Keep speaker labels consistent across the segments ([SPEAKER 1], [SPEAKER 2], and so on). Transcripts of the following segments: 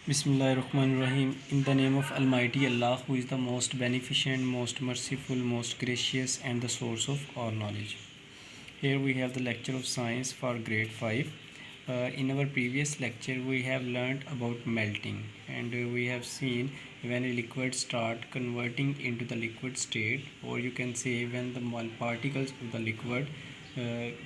[SPEAKER 1] Bismillahirrahmanirrahim. In the name of Almighty Allah, who is the most beneficent, most merciful, most gracious, and the source of all knowledge. Here we have the lecture of science for grade 5. In our previous lecture, we have learned about melting, and we have seen when a liquid start converting into the liquid state, or you can say when the particles of the liquid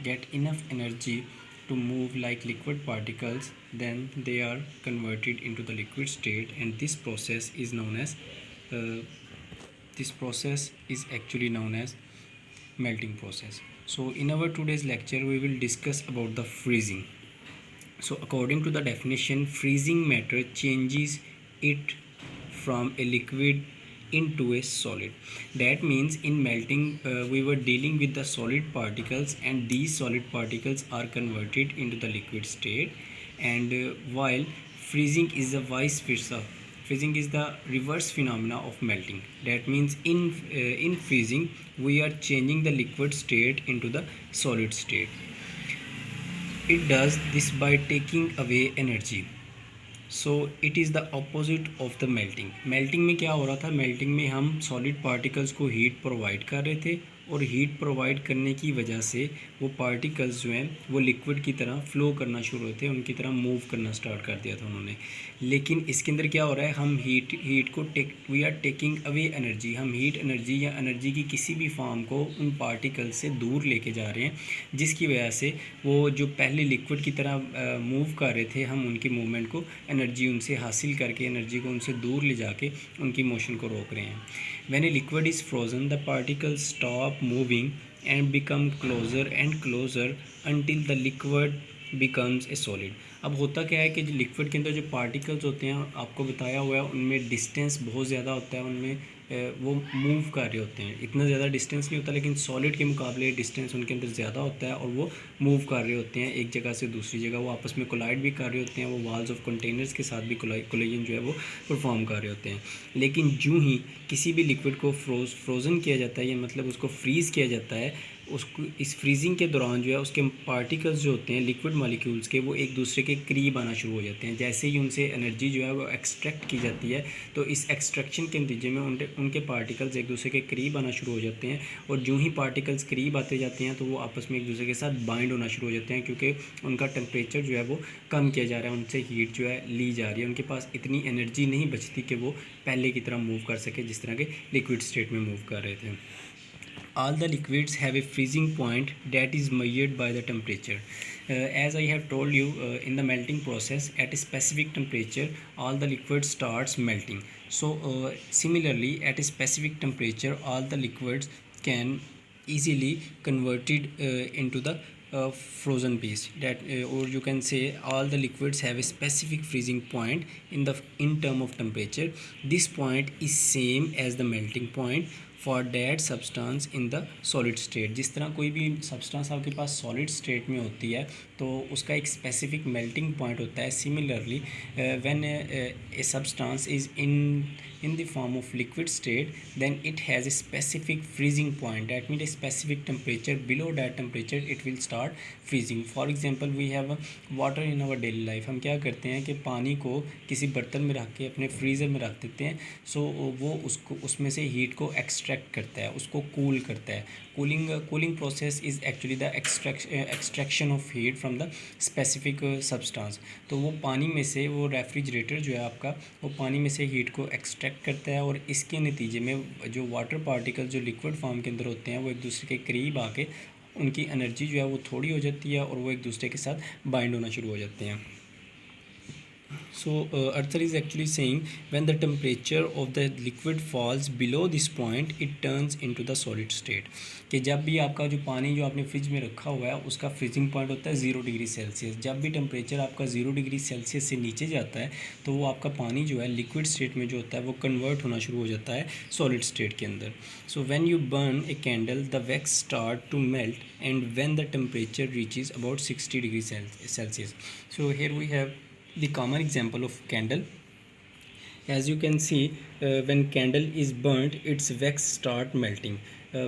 [SPEAKER 1] get enough energy to move like liquid particles, then they are converted into the liquid state, and uh, this process is actually known as melting process. So in our today's lecture we will discuss about the freezing. So according to the definition, freezing matter changes it from a liquid into a solid. That means in melting we were dealing with the solid particles, and these solid particles are converted into the liquid state, and while freezing is the vice versa. Freezing is the reverse phenomena of melting. That means in freezing we are changing the liquid state into the solid state. It does this by taking away energy. So it is the opposite of the melting. Melting में क्या हो रहा था? Melting में हम solid particles को heat provide कर रहे थे, और हीट प्रोवाइड करने की वजह से वो पार्टिकल्स जो हैं वो लिक्विड की तरह फ्लो करना शुरू हुए थे, उनकी तरह मूव करना स्टार्ट कर दिया था उन्होंने. लेकिन इसके अंदर क्या हो रहा है? हम हीट को we are taking away energy. हम हीट एनर्जी या एनर्जी की किसी भी फॉर्म को उन पार्टिकल से दूर लेके जा रहे हैं, जिसकी वजह से वो जो पहले लिक्विड की तरह मूव कर रहे थे, हम उनकी मूवमेंट को एनर्जी उनसे हासिल करके एनर्जी को उनसे दूर ले जाके उनकी मोशन को रोक रहे हैं. When a liquid is frozen the particles stop moving and become closer and closer until the liquid becomes a solid. अब होता क्या है कि जो लिक्विड के अंदर जो पार्टिकल्स होते हैं, आपको बताया हुआ है, उनमें डिस्टेंस बहुत ज़्यादा होता है, उनमें वो मूव कर रहे होते हैं. इतना ज़्यादा डिस्टेंस नहीं होता, लेकिन सॉलिड के मुकाबले डिस्टेंस उनके अंदर ज़्यादा होता है, और वो मूव कर रहे होते हैं एक जगह से दूसरी जगह. वो आपस में कोलाइड भी कर रहे होते हैं, वो वॉल्स ऑफ कंटेनर्स के साथ भी कोलिजन जो है वो परफॉर्म कर रहे होते हैं. लेकिन जो ही किसी भी लिक्विड को फ्रोज़न किया जाता है, या मतलब उसको फ्रीज़ किया जाता है, उसको इस फ्रीजिंग के दौरान जो है उसके पार्टिकल्स जो होते हैं लिक्विड मॉलिक्यूल्स के, वो एक दूसरे के करीब आना शुरू हो जाते हैं. जैसे ही उनसे एनर्जी जो है वो एक्सट्रैक्ट की जाती है, तो इस एक्सट्रैक्शन के नतीजे में उनके पार्टिकल्स एक दूसरे के करीब आना शुरू हो जाते हैं. और जो ही पार्टिकल्स करीब आते जाते हैं, तो वो आपस में एक दूसरे के साथ बाइंड होना शुरू हो जाते हैं, क्योंकि उनका टेम्परेचर जो है वो कम किया जा रहा है, उनसे हीट जो है ली जा रही है. उनके पास इतनी एनर्जी नहीं बचती कि वो पहले की तरह मूव कर सके जिस तरह के लिक्विड स्टेट में मूव कर रहे थे. All the liquids have a freezing point that is measured by the temperature. As I have told you, in the melting process, at a specific temperature all the liquid starts melting. So similarly, at a specific temperature all the liquids can easily converted into the frozen piece. That or you can say all the liquids have a specific freezing point in term of temperature. This point is same as the melting point for that substance in the solid state. जिस तरह कोई भी substance आपके पास solid state में होती है, तो उसका एक स्पेसिफिक मेल्टिंग पॉइंट होता है. Similarly when a substance is in the form of liquid state, then it has a specific freezing point. That means a specific temperature. Below that temperature it will start freezing. For example, we have water in our daily life. हम क्या करते हैं कि पानी को किसी बर्तन में रख के अपने फ्रीज़र में रख देते हैं. सो वो उसको उसमें से हीट को एक्सट्रैक्ट करता है, उसको कूल करता है. Cooling process is actually the extraction of heat from the specific substance. तो वो पानी में से, वो रेफ्रिजरेटर जो है आपका, वो पानी में से हीट को एक्सट्रैक्ट करता है, और इसके नतीजे में जो वाटर पार्टिकल जो लिक्विड फॉर्म के अंदर होते हैं, वो एक दूसरे के करीब आके उनकी एनर्जी जो है वो थोड़ी हो जाती है, और वो एक दूसरे के साथ बाइंड होना शुरू हो जाते हैं. So Arthur is actually saying when the temperature of the liquid falls below this point, it turns into the solid state. कि जब भी आपका जो पानी जो आपने फ्रिज में रखा हुआ है उसका फ्रीजिंग पॉइंट होता है 0 डिग्री सेल्सियस. जब भी टेम्परेचर आपका 0 डिग्री सेल्सियस से नीचे जाता है, तो वो आपका पानी जो है लिक्विड स्टेट में जो होता है वो कन्वर्ट होना शुरू हो जाता है सॉलिड स्टेट के अंदर. So when you burn a candle the wax start to melt and when the temperature reaches about 60 degree Celsius. So here we have the common example of candle. As you can see, when candle is burnt, its wax start melting.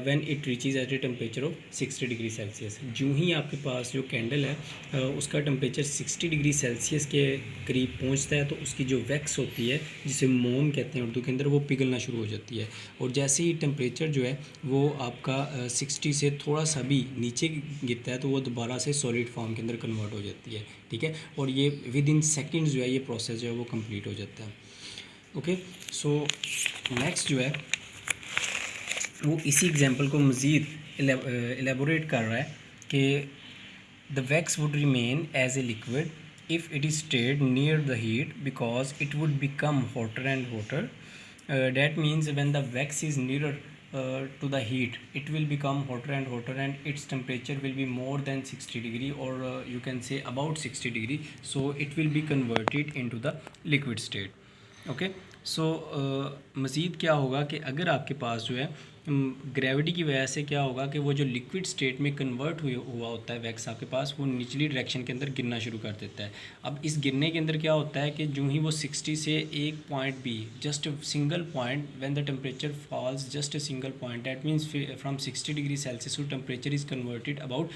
[SPEAKER 1] When it reaches at a temperature of 60 degree Celsius. जो ही आपके पास जो candle है उसका temperature 60 degree Celsius के करीब पहुंचता है तो उसकी जो वैक्स होती है जिसे मोम कहते हैं उर्दू के अंदर, वो पिघलना शुरू हो जाती है। और जैसे ही टेम्परेचर जो है वो आपका 60 से थोड़ा सा भी नीचे गिरता है तो वो दोबारा से सॉलिड फॉर्म के अंदर कन्वर्ट हो जाती है, ठीक है। और ये विद इन सेकेंड्स जो है ये प्रोसेस जो है वो कंप्लीट हो जाता है। ओके, सो नेक्स्ट जो है वो इसी एग्जांपल को मज़ीद एलेबोरेट कर रहा है कि the wax would remain as a liquid if it is stayed near the heat because it would become hotter and hotter. That means when the wax is nearer to the heat, it will become hotter and hotter and its temperature will be more than 60 degree, or you can say about 60 degree, so it will be converted into the liquid state. Okay, so मज़ीद क्या होगा कि अगर आपके पास जो है gravity की वजह से क्या होगा कि वो जो लिक्विड स्टेट में कन्वर्ट हुआ होता है वैक्स आपके पास, वो निचली डायरेक्शन के अंदर गिरना शुरू कर देता है। अब इस गिरने के अंदर क्या होता है कि जो ही वो 60 से एक पॉइंट भी, just single point, when the temperature falls just a single point, that means from 60 degree Celsius to temperature is converted about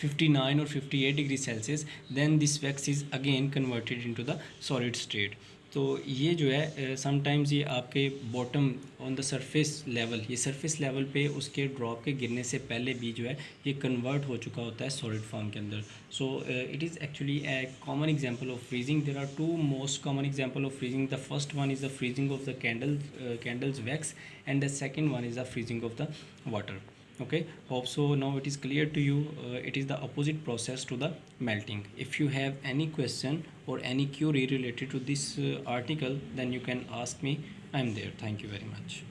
[SPEAKER 1] 59 और 58 degree Celsius, then this wax is again converted into the solid state. तो ये जो है sometimes ये आपके bottom on the surface level, ये surface level पे उसके ड्रॉप के गिरने से पहले भी जो है ये कन्वर्ट हो चुका होता है सॉलिड फॉर्म के अंदर। So it is actually a common example of freezing. There are two most common example of freezing. The first one is the freezing of the candle's wax and the second one is the freezing of the water. Okay, hope so now it is clear to you. It is the opposite process to the melting. If you have any question or any query related to this article, then you can ask me. I am there. Thank you very much.